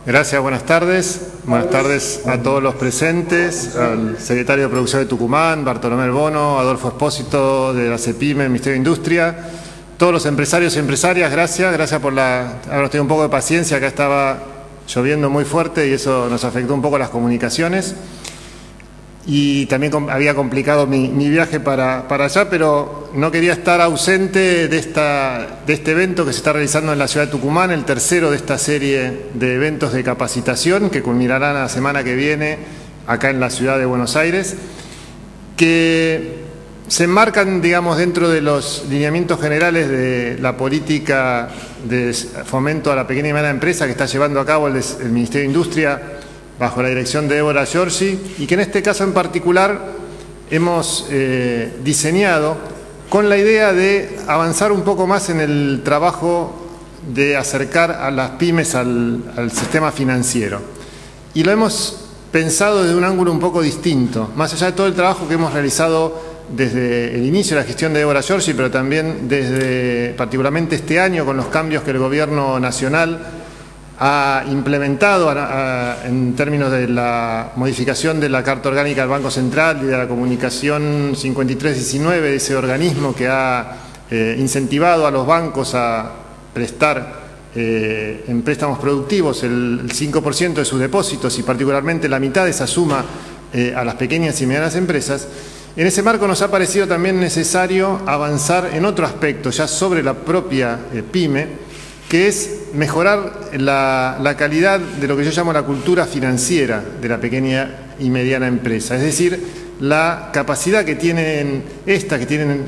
Gracias, buenas tardes. Buenas tardes a todos los presentes, al secretario de Producción de Tucumán, Bartolomé Bono, Adolfo Espósito de la CEPIME, del Ministerio de Industria, todos los empresarios y empresarias, gracias por habernos tenido un poco de paciencia. Acá estaba lloviendo muy fuerte y eso nos afectó un poco las comunicaciones. Y también había complicado mi viaje para allá, pero no quería estar ausente de este evento que se está realizando en la ciudad de Tucumán, el tercero de esta serie de eventos de capacitación que culminarán la semana que viene acá en la ciudad de Buenos Aires, que se enmarcan, digamos, dentro de los lineamientos generales de la política de fomento a la pequeña y mediana empresa que está llevando a cabo el Ministerio de Industria bajo la dirección de Débora Giorgi, y que en este caso en particular hemos diseñado con la idea de avanzar un poco más en el trabajo de acercar a las pymes al sistema financiero. Y lo hemos pensado desde un ángulo un poco distinto, más allá de todo el trabajo que hemos realizado desde el inicio de la gestión de Débora Giorgi, pero también desde particularmente este año con los cambios que el Gobierno Nacional ha implementado en términos de la modificación de la Carta Orgánica del Banco Central y de la comunicación 5319 de ese organismo que ha incentivado a los bancos a prestar en préstamos productivos el 5% de sus depósitos y particularmente la mitad de esa suma a las pequeñas y medianas empresas. En ese marco nos ha parecido también necesario avanzar en otro aspecto ya sobre la propia pyme, que es mejorar la calidad de lo que yo llamo la cultura financiera de la pequeña y mediana empresa, es decir, la capacidad que tienen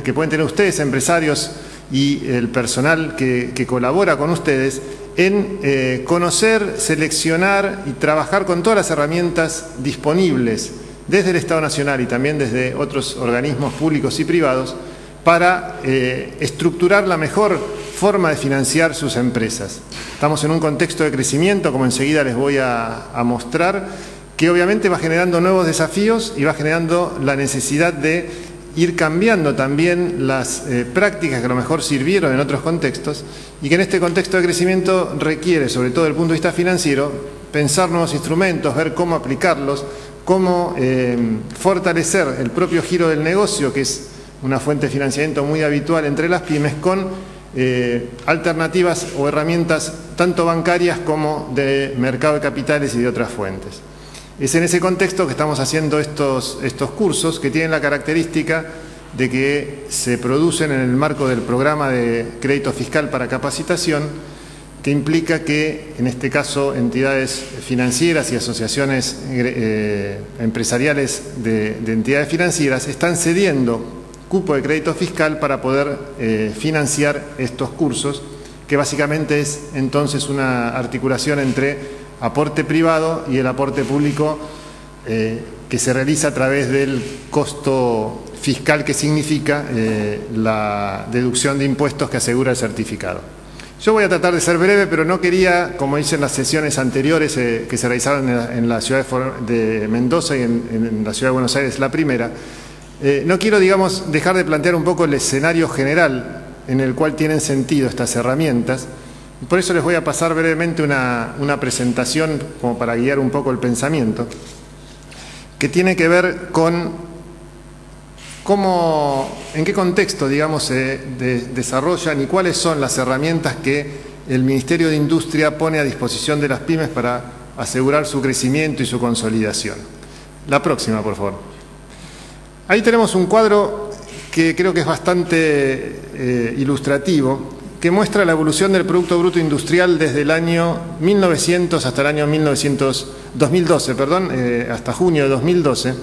que pueden tener ustedes, empresarios, y el personal que colabora con ustedes en conocer, seleccionar y trabajar con todas las herramientas disponibles desde el Estado Nacional y también desde otros organismos públicos y privados para estructurar la mejor forma de financiar sus empresas. Estamos en un contexto de crecimiento, como enseguida les voy a mostrar, que obviamente va generando nuevos desafíos y va generando la necesidad de ir cambiando también las prácticas que a lo mejor sirvieron en otros contextos y que en este contexto de crecimiento requiere, sobre todo desde el punto de vista financiero, pensar nuevos instrumentos, ver cómo aplicarlos, cómo fortalecer el propio giro del negocio, que es una fuente de financiamiento muy habitual entre las pymes, con alternativas o herramientas tanto bancarias como de mercado de capitales y de otras fuentes. Es en ese contexto que estamos haciendo estos cursos que tienen la característica de que se producen en el marco del programa de crédito fiscal para capacitación, que implica que, en este caso, entidades financieras y asociaciones empresariales de entidades financieras están cediendo cupo de crédito fiscal para poder financiar estos cursos, que básicamente es entonces una articulación entre aporte privado y el aporte público que se realiza a través del costo fiscal que significa la deducción de impuestos que asegura el certificado. Yo voy a tratar de ser breve, pero no quería, como hice en las sesiones anteriores que se realizaron en la ciudad de Mendoza y en la ciudad de Buenos Aires, la primera, no quiero, digamos, dejar de plantear un poco el escenario general en el cual tienen sentido estas herramientas. Por eso les voy a pasar brevemente una presentación como para guiar un poco el pensamiento, que tiene que ver con en qué contexto, digamos, se desarrollan y cuáles son las herramientas que el Ministerio de Industria pone a disposición de las pymes para asegurar su crecimiento y su consolidación. La próxima, por favor. Ahí tenemos un cuadro que creo que es bastante ilustrativo, que muestra la evolución del Producto Bruto Industrial desde el año 1900 hasta el año 2012, hasta junio de 2012.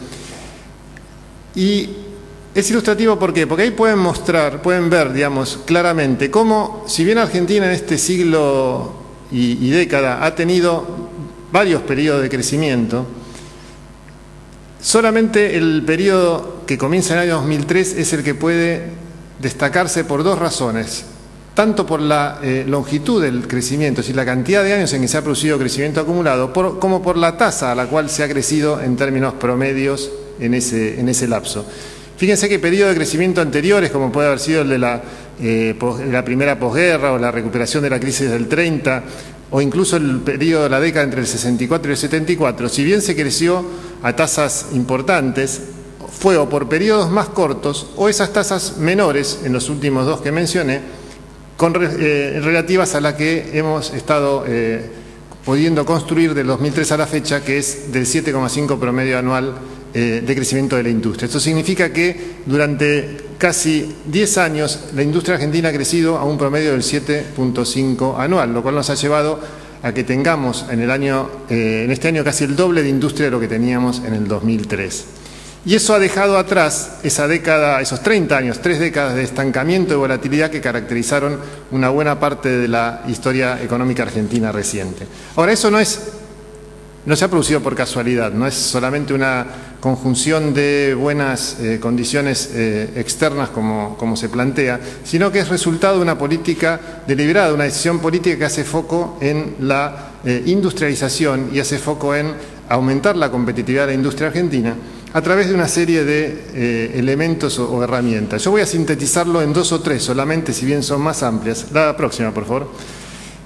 Y es ilustrativo, ¿por qué? Porque ahí pueden ver, digamos, claramente cómo, si bien Argentina en este siglo y década ha tenido varios periodos de crecimiento, solamente el periodo que comienza en el año 2003 es el que puede destacarse por dos razones. Tanto por la longitud del crecimiento, es decir, la cantidad de años en que se ha producido crecimiento acumulado, como por la tasa a la cual se ha crecido en términos promedios en ese lapso. Fíjense que periodos de crecimiento anteriores, como puede haber sido el de la primera posguerra o la recuperación de la crisis del 30, o incluso el periodo de la década entre el 64 y el 74, si bien se creció a tasas importantes, fue o por periodos más cortos o esas tasas menores, en los últimos dos que mencioné, relativas a la que hemos estado pudiendo construir del 2003 a la fecha, que es del 7,5 promedio anual de crecimiento de la industria. Esto significa que durante casi 10 años la industria argentina ha crecido a un promedio del 7,5 anual, lo cual nos ha llevado a que tengamos en este año casi el doble de industria de lo que teníamos en el 2003. Y eso ha dejado atrás esa década, esos 30 años, 3 décadas de estancamiento y volatilidad que caracterizaron una buena parte de la historia económica argentina reciente. Ahora, eso no se ha producido por casualidad, no es solamente una conjunción de buenas condiciones externas como se plantea, sino que es resultado de una política deliberada, una decisión política que hace foco en la industrialización y hace foco en aumentar la competitividad de la industria argentina a través de una serie de elementos o herramientas. Yo voy a sintetizarlo en 2 o 3 solamente, si bien son más amplias. La próxima, por favor.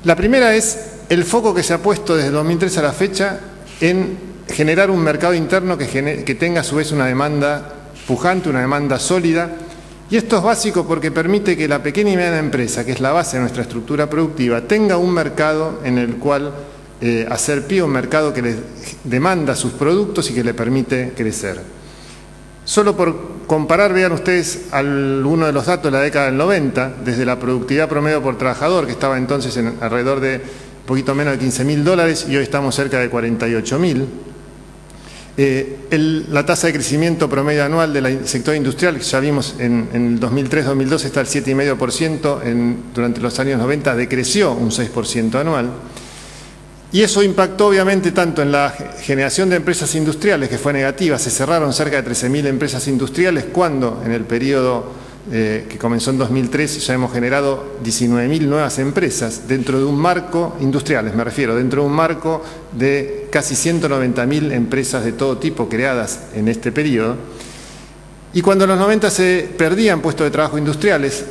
La primera es el foco que se ha puesto desde el 2003 a la fecha en generar un mercado interno que tenga a su vez una demanda pujante, una demanda sólida. Y esto es básico porque permite que la pequeña y mediana empresa, que es la base de nuestra estructura productiva, tenga un mercado en el cual hacer pie a un mercado que le demanda sus productos y que le permite crecer. Solo por comparar, vean ustedes uno de los datos de la década del 90, desde la productividad promedio por trabajador, que estaba entonces en alrededor de un poquito menos de $15.000 y hoy estamos cerca de 48.000. La tasa de crecimiento promedio anual del sector industrial, que ya vimos en el 2003-2002 está al 7,5%, durante los años 90 decreció un 6% anual. Y eso impactó obviamente tanto en la generación de empresas industriales, que fue negativa, se cerraron cerca de 13.000 empresas industriales, cuando en el periodo que comenzó en 2003 ya hemos generado 19.000 nuevas empresas dentro de un marco, industriales me refiero, dentro de un marco de casi 190.000 empresas de todo tipo creadas en este periodo. Y cuando en los 90 se perdían puestos de trabajo industriales,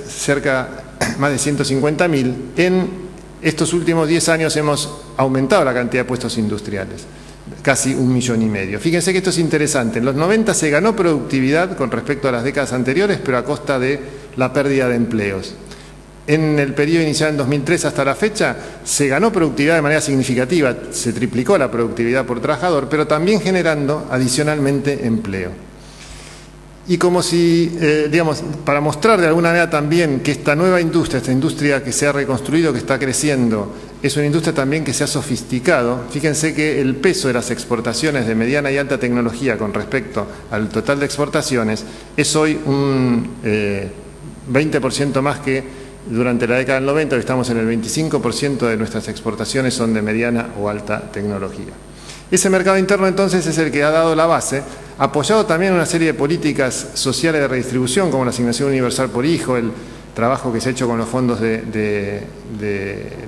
más de 150.000, en estos últimos 10 años hemos aumentado la cantidad de puestos industriales, casi 1,5 millones. Fíjense que esto es interesante. En los 90 se ganó productividad con respecto a las décadas anteriores, pero a costa de la pérdida de empleos. En el periodo inicial en 2003 hasta la fecha se ganó productividad de manera significativa, se triplicó la productividad por trabajador, pero también generando adicionalmente empleo. Y como si, digamos, para mostrar de alguna manera también que esta nueva industria, esta industria que se ha reconstruido, que está creciendo, es una industria también que se ha sofisticado. Fíjense que el peso de las exportaciones de mediana y alta tecnología con respecto al total de exportaciones es hoy un 20% más que durante la década del 90, que estamos en el 25% de nuestras exportaciones son de mediana o alta tecnología. Ese mercado interno entonces es el que ha dado la base, apoyado también en una serie de políticas sociales de redistribución, como la asignación universal por hijo, el trabajo que se ha hecho con los fondos de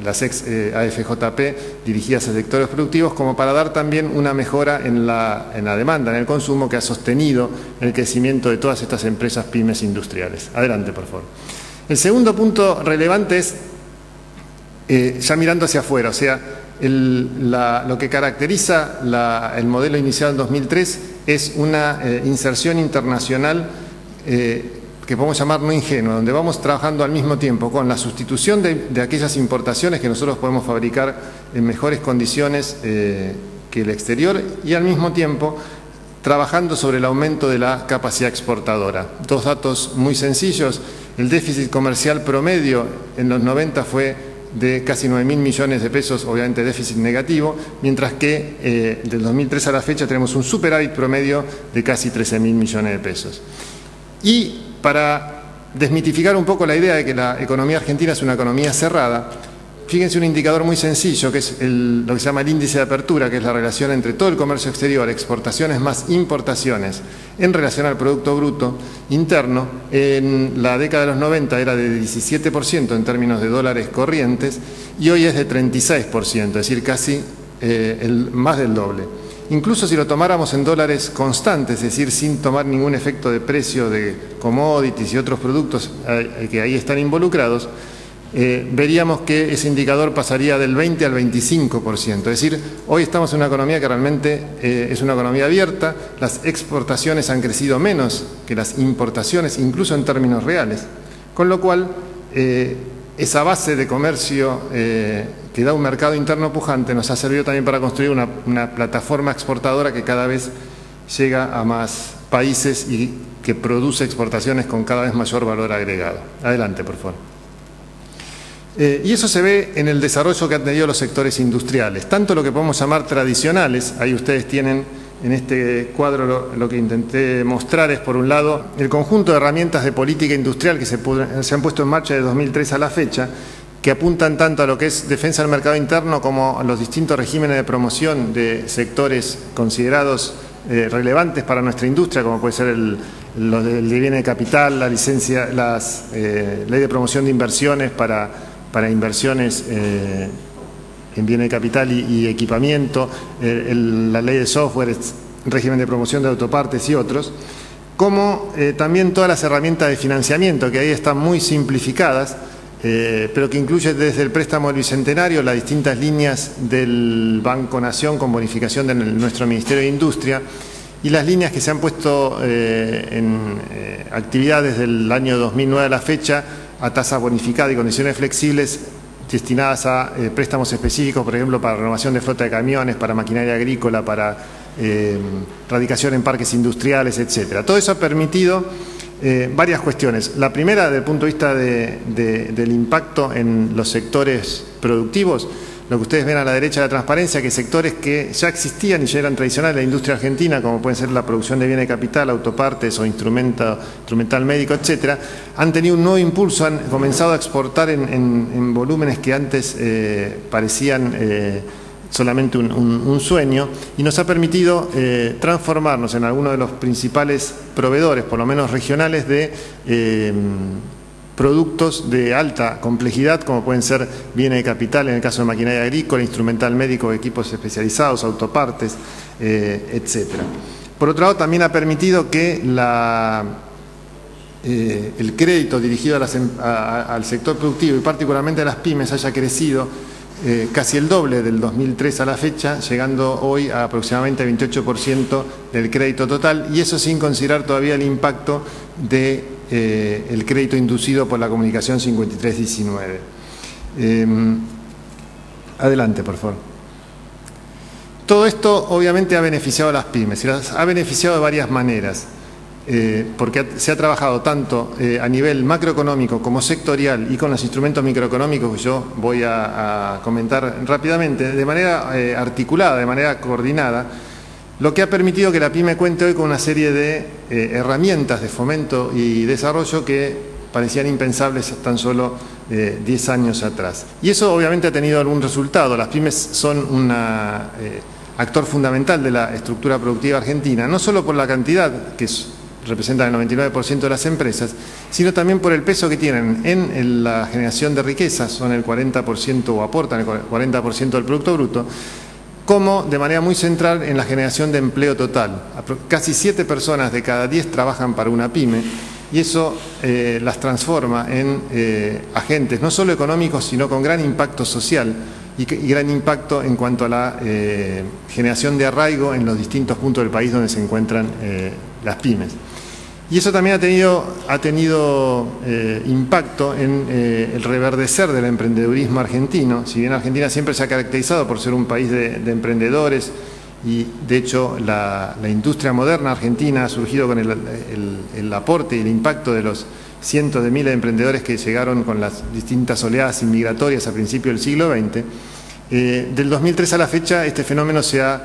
las ex AFJP dirigidas a sectores productivos, como para dar también una mejora en la demanda, en el consumo, que ha sostenido el crecimiento de todas estas empresas pymes industriales. Adelante, por favor. El segundo punto relevante es, ya mirando hacia afuera, o sea, lo que caracteriza el modelo iniciado en 2003 es una inserción internacional que podemos llamar no ingenua, donde vamos trabajando al mismo tiempo con la sustitución de aquellas importaciones que nosotros podemos fabricar en mejores condiciones que el exterior, y al mismo tiempo trabajando sobre el aumento de la capacidad exportadora. Dos datos muy sencillos: el déficit comercial promedio en los 90 fue de casi 9.000 millones de pesos, obviamente déficit negativo, mientras que del 2003 a la fecha tenemos un superávit promedio de casi 13.000 millones de pesos. Y para desmitificar un poco la idea de que la economía argentina es una economía cerrada, fíjense un indicador muy sencillo, que es lo que se llama el índice de apertura, que es la relación entre todo el comercio exterior, exportaciones más importaciones, en relación al Producto Bruto Interno. En la década de los 90 era de 17% en términos de dólares corrientes, y hoy es de 36%, es decir, casi más del doble. Incluso si lo tomáramos en dólares constantes, es decir, sin tomar ningún efecto de precio de commodities y otros productos que ahí están involucrados, veríamos que ese indicador pasaría del 20 al 25%. Es decir, hoy estamos en una economía que realmente es una economía abierta, las exportaciones han crecido menos que las importaciones, incluso en términos reales, con lo cual esa base de comercio que da un mercado interno pujante nos ha servido también para construir una plataforma exportadora que cada vez llega a más países y que produce exportaciones con cada vez mayor valor agregado. Adelante, por favor. Y eso se ve en el desarrollo que han tenido los sectores industriales, tanto lo que podemos llamar tradicionales. Ahí ustedes tienen en este cuadro lo que intenté mostrar es, por un lado, el conjunto de herramientas de política industrial que se han puesto en marcha de 2003 a la fecha, que apuntan tanto a lo que es defensa del mercado interno como a los distintos regímenes de promoción de sectores considerados relevantes para nuestra industria, como puede ser el de bienes de capital, la licencia, ley de promoción de inversiones para inversiones en bienes de capital y equipamiento, la ley de software, régimen de promoción de autopartes y otros, como también todas las herramientas de financiamiento, que ahí están muy simplificadas, pero que incluye desde el préstamo del Bicentenario, las distintas líneas del Banco Nación con bonificación de nuestro Ministerio de Industria, y las líneas que se han puesto en actividad desde el año 2009 a la fecha, a tasa bonificada y condiciones flexibles, destinadas a préstamos específicos, por ejemplo, para renovación de flota de camiones, para maquinaria agrícola, para radicación en parques industriales, etcétera. Todo eso ha permitido varias cuestiones. La primera, desde el punto de vista del impacto en los sectores productivos, lo que ustedes ven a la derecha de la transparencia, que sectores que ya existían y ya eran tradicionales en la industria argentina, como pueden ser la producción de bienes de capital, autopartes o instrumental médico, etcétera, han tenido un nuevo impulso, han comenzado a exportar en volúmenes que antes parecían solamente un sueño, y nos ha permitido transformarnos en algunos de los principales proveedores, por lo menos regionales, de productos de alta complejidad, como pueden ser bienes de capital en el caso de maquinaria agrícola, instrumental médico, equipos especializados, autopartes, etcétera. Por otro lado, también ha permitido que el crédito dirigido al sector productivo y particularmente a las pymes haya crecido casi el doble del 2003 a la fecha, llegando hoy a aproximadamente 28% del crédito total, y eso sin considerar todavía el impacto del crédito inducido por la comunicación 5319. Adelante, por favor. Todo esto obviamente ha beneficiado a las pymes, y las ha beneficiado de varias maneras. Porque se ha trabajado tanto a nivel macroeconómico como sectorial y con los instrumentos microeconómicos que yo voy a comentar rápidamente, de manera articulada, de manera coordinada, lo que ha permitido que la pyme cuente hoy con una serie de herramientas de fomento y desarrollo que parecían impensables tan solo 10 años atrás. Y eso obviamente ha tenido algún resultado. Las pymes son un actor fundamental de la estructura productiva argentina, no solo por la cantidad, que representa el 99% de las empresas, sino también por el peso que tienen en la generación de riqueza, son el 40% o aportan el 40% del Producto Bruto, como de manera muy central en la generación de empleo total. Casi 7 personas de cada 10 trabajan para una pyme, y eso las transforma en agentes no solo económicos, sino con gran impacto social y gran impacto en cuanto a la generación de arraigo en los distintos puntos del país donde se encuentran las pymes. Y eso también ha tenido impacto en el reverdecer del emprendedurismo argentino. Si bien Argentina siempre se ha caracterizado por ser un país de emprendedores, y de hecho la industria moderna argentina ha surgido con el aporte y el impacto de los cientos de miles de emprendedores que llegaron con las distintas oleadas inmigratorias a principios del siglo XX, del 2003 a la fecha este fenómeno se ha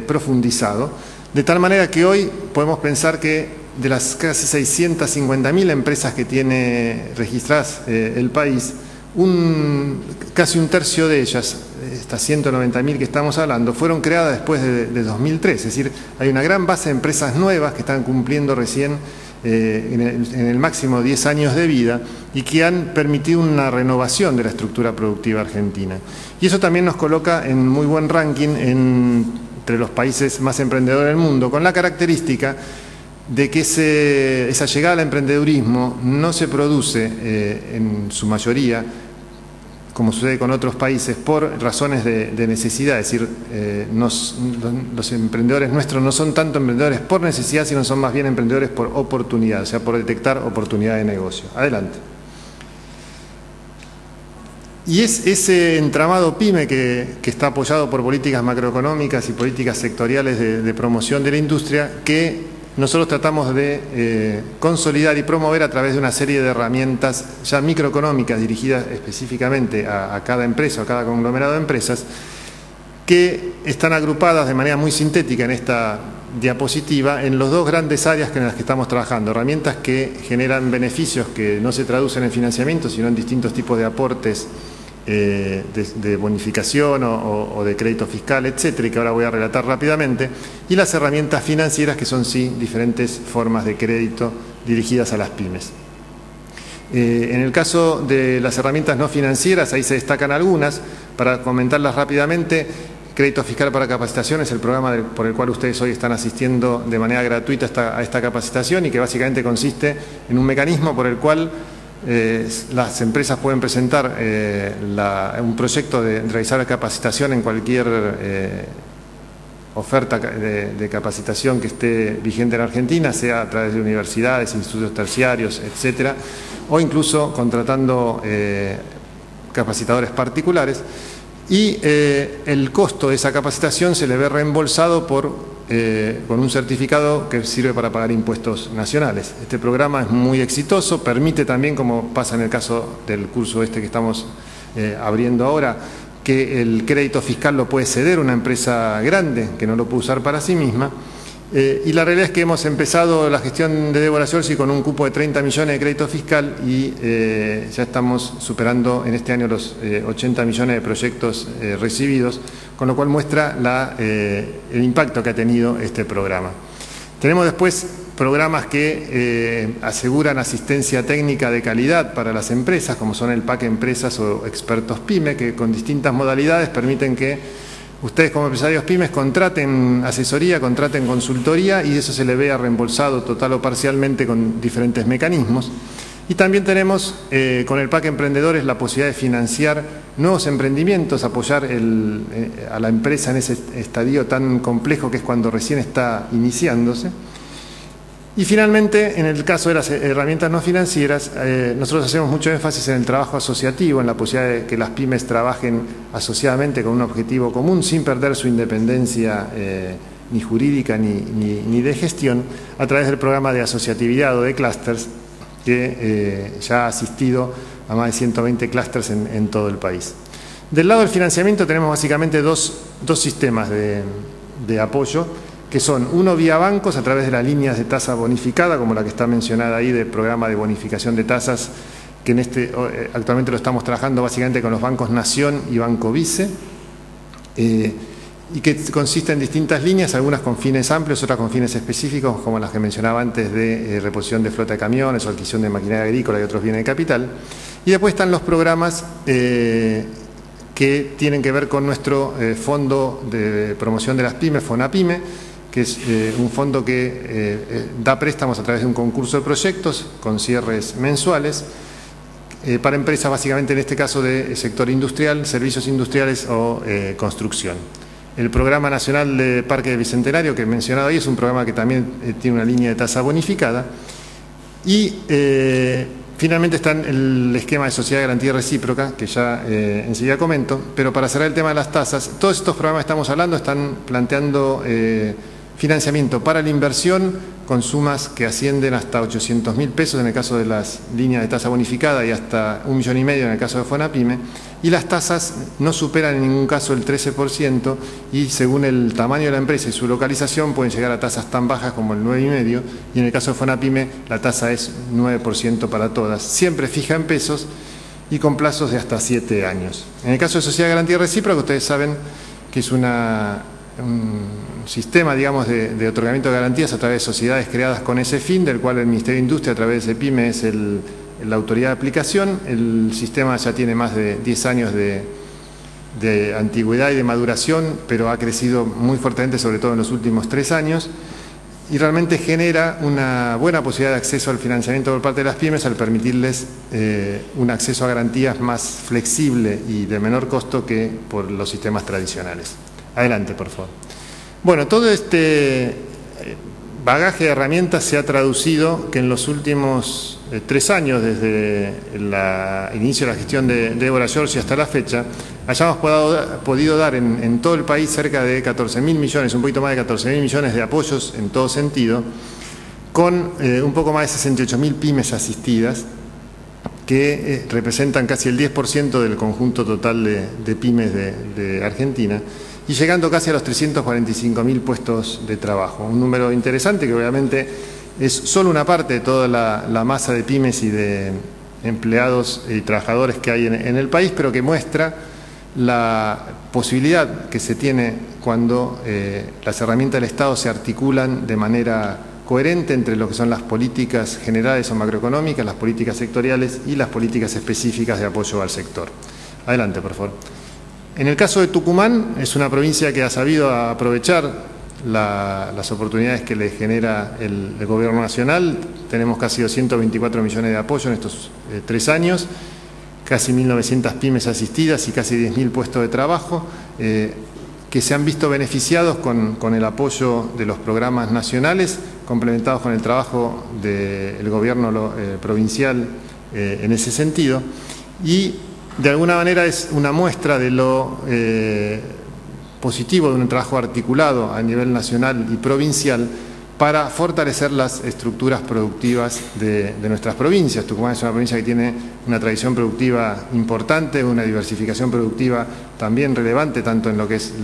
profundizado, de tal manera que hoy podemos pensar que de las casi 650.000 empresas que tiene registradas el país, casi un tercio de ellas, estas 190.000 que estamos hablando, fueron creadas después de 2003. Es decir, hay una gran base de empresas nuevas que están cumpliendo recién en el máximo 10 años de vida y que han permitido una renovación de la estructura productiva argentina. Y eso también nos coloca en muy buen ranking entre los países más emprendedores del mundo, con la característica de que esa llegada al emprendedurismo no se produce en su mayoría como sucede con otros países, por razones de necesidad. Es decir, los emprendedores nuestros no son tanto emprendedores por necesidad, sino son más bien emprendedores por oportunidad, o sea, por detectar oportunidad de negocio. Adelante. Y es ese entramado PYME que está apoyado por políticas macroeconómicas y políticas sectoriales de promoción de la industria que nosotros tratamos de consolidar y promover a través de una serie de herramientas ya microeconómicas dirigidas específicamente a cada empresa, a cada conglomerado de empresas, que están agrupadas de manera muy sintética en esta diapositiva en los dos grandes áreas en las que estamos trabajando. Herramientas que generan beneficios que no se traducen en financiamiento, sino en distintos tipos de aportes de bonificación o de crédito fiscal, etcétera, y que ahora voy a relatar rápidamente, y las herramientas financieras, que son sí diferentes formas de crédito dirigidas a las pymes. En el caso de las herramientas no financieras, ahí se destacan algunas, para comentarlas rápidamente. Crédito fiscal para capacitación es el programa por el cual ustedes hoy están asistiendo de manera gratuita a esta capacitación, y que básicamente consiste en un mecanismo por el cual las empresas pueden presentar un proyecto de realizar capacitación en cualquier oferta de capacitación que esté vigente en Argentina, sea a través de universidades, institutos terciarios, etcétera, o incluso contratando capacitadores particulares, y el costo de esa capacitación se le ve reembolsado con un certificado que sirve para pagar impuestos nacionales. Este programa es muy exitoso, permite también, como pasa en el caso del curso que estamos abriendo ahora, que el crédito fiscal lo puede ceder una empresa grande que no lo puede usar para sí misma. Y la realidad es que hemos empezado la gestión de Débora Giorgi con un cupo de 30 millones de crédito fiscal y ya estamos superando en este año los 80 millones de proyectos recibidos, con lo cual muestra el impacto que ha tenido este programa. Tenemos después programas que aseguran asistencia técnica de calidad para las empresas, como son el PAC Empresas o Expertos PYME, que con distintas modalidades permiten que ustedes como empresarios pymes contraten asesoría, contraten consultoría, y eso se le vea reembolsado total o parcialmente con diferentes mecanismos. Y también tenemos con el PAC Emprendedores la posibilidad de financiar nuevos emprendimientos, apoyar a la empresa en ese estadio tan complejo que es cuando recién está iniciándose. Y finalmente, en el caso de las herramientas no financieras, nosotros hacemos mucho énfasis en el trabajo asociativo, en la posibilidad de que las pymes trabajen asociadamente con un objetivo común, sin perder su independencia ni jurídica ni de gestión, a través del programa de asociatividad o de clústeres, que ya ha asistido a más de 120 clústeres en todo el país. Del lado del financiamiento tenemos básicamente dos sistemas de apoyo, que son uno vía bancos a través de las líneas de tasa bonificada, como la que está mencionada ahí del programa de bonificación de tasas, que actualmente lo estamos trabajando básicamente con los bancos Nación y Banco Vice, y que consiste en distintas líneas, algunas con fines amplios, otras con fines específicos, como las que mencionaba antes de reposición de flota de camiones o adquisición de maquinaria agrícola y otros bienes de capital. Y después están los programas que tienen que ver con nuestro fondo de promoción de las pymes, FONAPYME, que es un fondo que da préstamos a través de un concurso de proyectos con cierres mensuales para empresas básicamente en este caso de sector industrial, servicios industriales o construcción. El Programa Nacional de Parque del Bicentenario que he mencionado ahí es un programa que también tiene una línea de tasa bonificada. Y finalmente está el esquema de sociedad de garantía recíproca, que ya enseguida comento, pero para cerrar el tema de las tasas, todos estos programas que estamos hablando están planteando financiamiento para la inversión con sumas que ascienden hasta 800.000 pesos en el caso de las líneas de tasa bonificada y hasta 1,5 millones en el caso de FONAPYME, y las tasas no superan en ningún caso el 13% y según el tamaño de la empresa y su localización pueden llegar a tasas tan bajas como el 9,5%, y en el caso de FONAPYME la tasa es 9% para todas, siempre fija en pesos y con plazos de hasta 7 años. En el caso de sociedad de garantía recíproca, ustedes saben que es un sistema, digamos, de otorgamiento de garantías a través de sociedades creadas con ese fin, del cual el Ministerio de Industria a través de PYME es la autoridad de aplicación. El sistema ya tiene más de 10 años de antigüedad y de maduración, pero ha crecido muy fuertemente, sobre todo en los últimos 3 años. y realmente genera una buena posibilidad de acceso al financiamiento por parte de las pymes al permitirles un acceso a garantías más flexible y de menor costo que por los sistemas tradicionales. Adelante, por favor. Bueno, todo este bagaje de herramientas se ha traducido que en los últimos 3 años, desde el inicio de la gestión de Débora Giorgi hasta la fecha, hayamos podido dar en todo el país cerca de 14.000 millones, un poquito más de 14.000 millones de apoyos en todo sentido, con un poco más de 68.000 pymes asistidas, que representan casi el 10% del conjunto total de pymes de Argentina, y llegando casi a los 345.000 puestos de trabajo. Un número interesante que obviamente es solo una parte de toda la masa de pymes y de empleados y trabajadores que hay en el país, pero que muestra la posibilidad que se tiene cuando las herramientas del Estado se articulan de manera coherente entre lo que son las políticas generales o macroeconómicas, las políticas sectoriales y las políticas específicas de apoyo al sector. Adelante, por favor. En el caso de Tucumán, es una provincia que ha sabido aprovechar las oportunidades que le genera el gobierno nacional. Tenemos casi 224 millones de apoyo en estos 3 años, casi 1.900 pymes asistidas y casi 10.000 puestos de trabajo, que se han visto beneficiados con el apoyo de los programas nacionales, complementados con el trabajo del gobierno provincial en ese sentido. Y de alguna manera es una muestra de lo positivo de un trabajo articulado a nivel nacional y provincial para fortalecer las estructuras productivas de nuestras provincias. Tucumán es una provincia que tiene una tradición productiva importante, una diversificación productiva también relevante, tanto en lo que es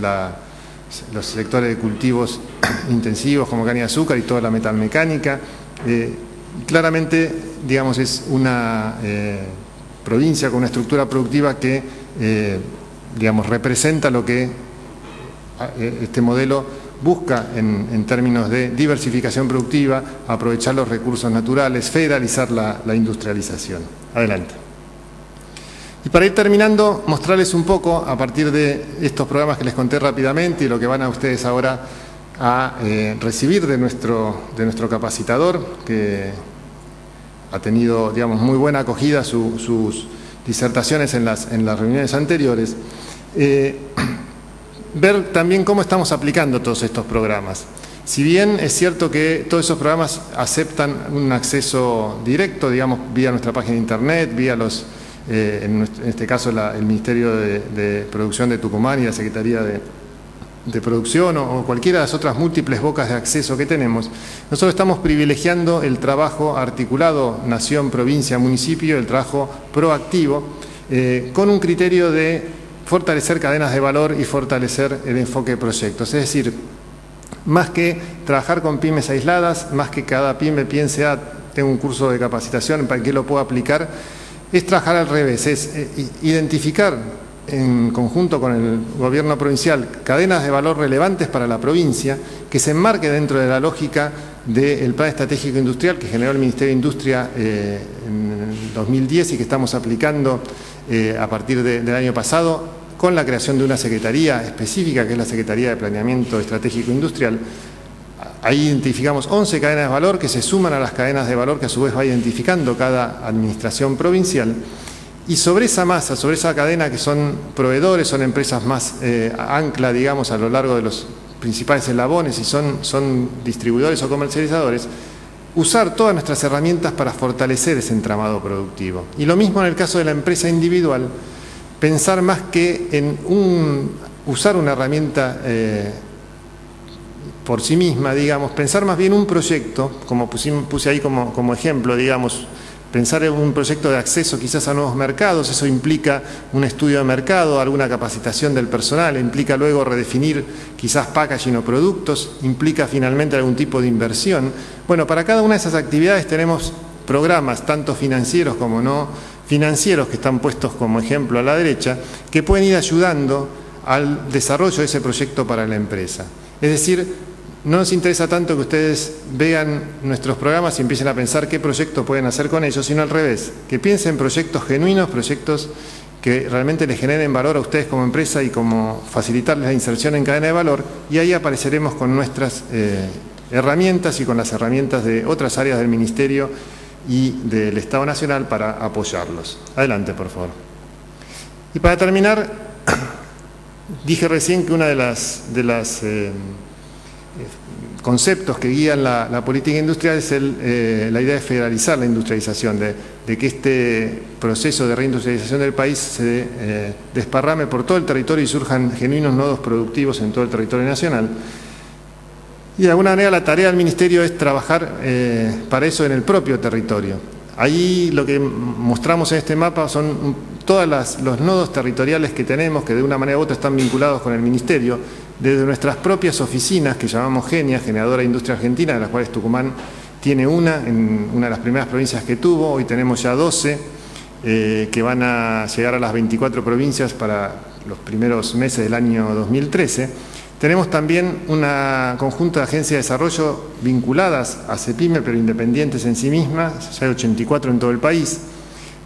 los sectores de cultivos intensivos como caña de azúcar y toda la metalmecánica. Claramente, digamos, es una provincia con una estructura productiva que, digamos, representa lo que este modelo busca en términos de diversificación productiva, aprovechar los recursos naturales, federalizar la industrialización. Adelante. Y para ir terminando, mostrarles un poco, a partir de estos programas que les conté rápidamente y lo que van a ustedes ahora a recibir de nuestro capacitador, que ha tenido, digamos, muy buena acogida sus disertaciones en las reuniones anteriores, ver también cómo estamos aplicando todos estos programas. Si bien es cierto que todos esos programas aceptan un acceso directo, digamos, vía nuestra página de internet, vía en este caso el Ministerio de Producción de Tucumán y la Secretaría de Producción o cualquiera de las otras múltiples bocas de acceso que tenemos, nosotros estamos privilegiando el trabajo articulado nación, provincia, municipio, el trabajo proactivo, con un criterio de fortalecer cadenas de valor y fortalecer el enfoque de proyectos. Es decir, más que trabajar con pymes aisladas, más que cada pyme piense, tengo un curso de capacitación para que lo pueda aplicar, es trabajar al revés, es identificar en conjunto con el gobierno provincial cadenas de valor relevantes para la provincia, que se enmarque dentro de la lógica del Plan Estratégico Industrial que generó el Ministerio de Industria en 2010 y que estamos aplicando a partir del año pasado, con la creación de una secretaría específica, que es la Secretaría de Planeamiento Estratégico Industrial. Ahí identificamos 11 cadenas de valor que se suman a las cadenas de valor que a su vez va identificando cada administración provincial. Y sobre esa masa, sobre esa cadena que son proveedores, son empresas más ancla, digamos, a lo largo de los principales eslabones y son distribuidores o comercializadores, usar todas nuestras herramientas para fortalecer ese entramado productivo. Y lo mismo en el caso de la empresa individual, pensar más que en usar una herramienta por sí misma, digamos, pensar más bien un proyecto, como puse ahí como ejemplo, digamos, pensar en un proyecto de acceso quizás a nuevos mercados. Eso implica un estudio de mercado, alguna capacitación del personal, implica luego redefinir quizás packaging o productos, implica finalmente algún tipo de inversión. Bueno, para cada una de esas actividades tenemos programas, tanto financieros como no financieros, que están puestos como ejemplo a la derecha, que pueden ir ayudando al desarrollo de ese proyecto para la empresa. Es decir, no nos interesa tanto que ustedes vean nuestros programas y empiecen a pensar qué proyectos pueden hacer con ellos, sino al revés, que piensen en proyectos genuinos, proyectos que realmente les generen valor a ustedes como empresa y como facilitarles la inserción en cadena de valor, y ahí apareceremos con nuestras herramientas y con las herramientas de otras áreas del Ministerio y del Estado Nacional para apoyarlos. Adelante, por favor. Y para terminar, dije recién que uno de los conceptos que guían la política industrial es la idea de federalizar la industrialización, de que este proceso de reindustrialización del país se desparrame por todo el territorio y surjan genuinos nodos productivos en todo el territorio nacional. Y de alguna manera la tarea del Ministerio es trabajar para eso en el propio territorio. Ahí lo que mostramos en este mapa son todos los nodos territoriales que tenemos, que de una manera u otra están vinculados con el Ministerio, desde nuestras propias oficinas, que llamamos GENIA, Generadora de Industria Argentina, de las cuales Tucumán tiene en una de las primeras provincias que tuvo. Hoy tenemos ya 12, que van a llegar a las 24 provincias para los primeros meses del año 2013. Tenemos también una conjunto de agencias de desarrollo vinculadas a CEPIME, pero independientes en sí mismas, ya hay 84 en todo el país.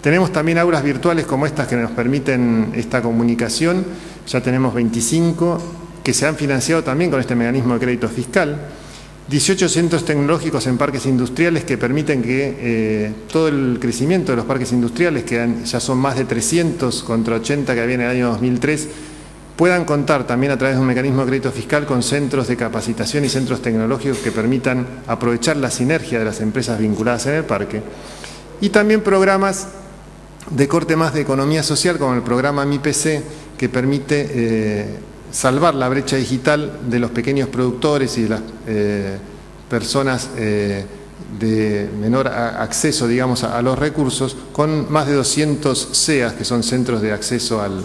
Tenemos también aulas virtuales como estas que nos permiten esta comunicación, ya tenemos 25 que se han financiado también con este mecanismo de crédito fiscal, 18 centros tecnológicos en parques industriales que permiten que todo el crecimiento de los parques industriales, que ya son más de 300 contra 80 que había en el año 2003, puedan contar también a través de un mecanismo de crédito fiscal con centros de capacitación y centros tecnológicos que permitan aprovechar la sinergia de las empresas vinculadas en el parque. Y también programas de corte más de economía social, como el programa MIPC, que permite salvar la brecha digital de los pequeños productores y de las personas de menor acceso, digamos, a los recursos, con más de 200 CEAs, que son centros de acceso al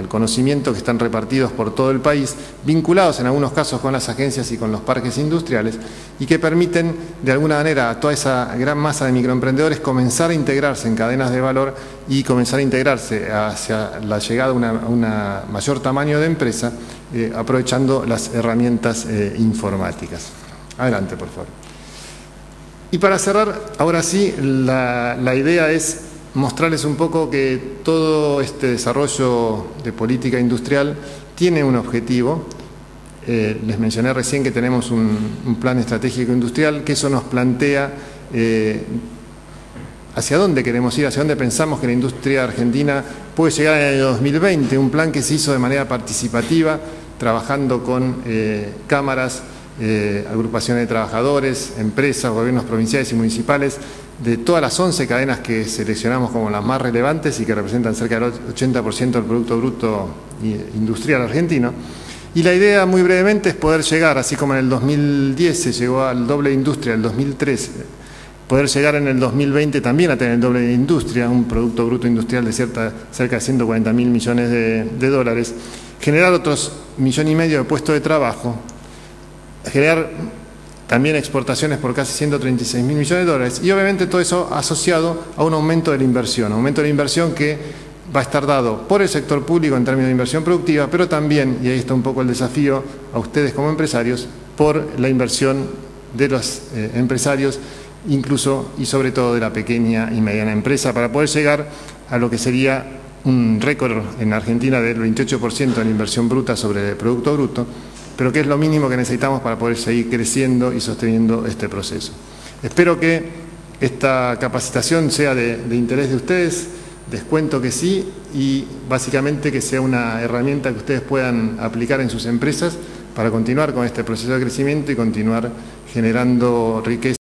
conocimiento, que están repartidos por todo el país, vinculados en algunos casos con las agencias y con los parques industriales, y que permiten de alguna manera a toda esa gran masa de microemprendedores comenzar a integrarse en cadenas de valor y comenzar a integrarse hacia la llegada a un mayor tamaño de empresa, aprovechando las herramientas informáticas. Adelante, por favor. Y para cerrar, ahora sí, la idea es mostrarles un poco que todo este desarrollo de política industrial tiene un objetivo. Les mencioné recién que tenemos un plan estratégico industrial, que eso nos plantea hacia dónde queremos ir, hacia dónde pensamos que la industria argentina puede llegar en el año 2020, un plan que se hizo de manera participativa, trabajando con cámaras, agrupaciones de trabajadores, empresas, gobiernos provinciales y municipales, de todas las 11 cadenas que seleccionamos como las más relevantes y que representan cerca del 80% del Producto Bruto Industrial argentino. Y la idea, muy brevemente, es poder llegar, así como en el 2010 se llegó al doble de industria, el 2003, poder llegar en el 2020 también a tener el doble de industria, un Producto Bruto Industrial de cerca de 140.000 millones de dólares, generar otros 1,5 millones de puestos de trabajo, generar también exportaciones por casi 136.000 millones de dólares, y obviamente todo eso asociado a un aumento de la inversión que va a estar dado por el sector público en términos de inversión productiva, pero también, y ahí está un poco el desafío a ustedes como empresarios, por la inversión de los empresarios, incluso y sobre todo de la pequeña y mediana empresa, para poder llegar a lo que sería un récord en Argentina del 28% de la inversión bruta sobre el Producto Bruto, pero que es lo mínimo que necesitamos para poder seguir creciendo y sosteniendo este proceso. Espero que esta capacitación sea de interés de ustedes, descuento que sí, y básicamente que sea una herramienta que ustedes puedan aplicar en sus empresas para continuar con este proceso de crecimiento y continuar generando riqueza.